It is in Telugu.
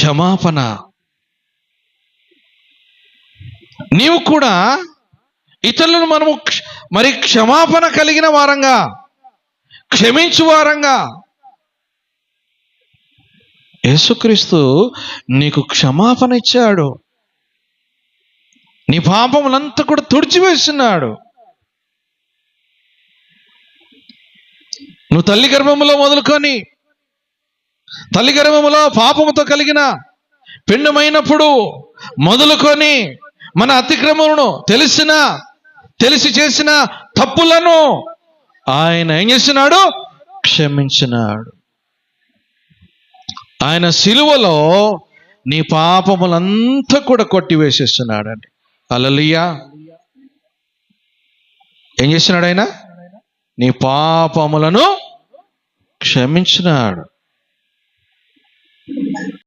క్షమాపణ. నీవు కూడా ఇతరులను మనము మరి క్షమాపణ కలిగిన వారంగా, క్షమించు వారంగా, యేసుక్రీస్తు నీకు క్షమాపణ ఇచ్చాడు. నీ పాపములంతా కూడా తుడిచివేస్తున్నాడు. నువ్వు తల్లి గర్భములో మొదలుకొని, తల్లి గర్భములో పాపముతో కలిగిన పిండమైనప్పుడు మొదలుకొని మన అతిక్రమములను తెలిసి చేసిన తప్పులను ఆయన ఏం చేస్తున్నాడు? క్షమించినాడు. ఆయన సిలువలో నీ పాపములంతా కూడా కొట్టివేసేస్తున్నాడండి. హల్లెలూయా. ఏం చేస్తున్నాడు ఆయన? నీ పాపములను క్షమించినాడు.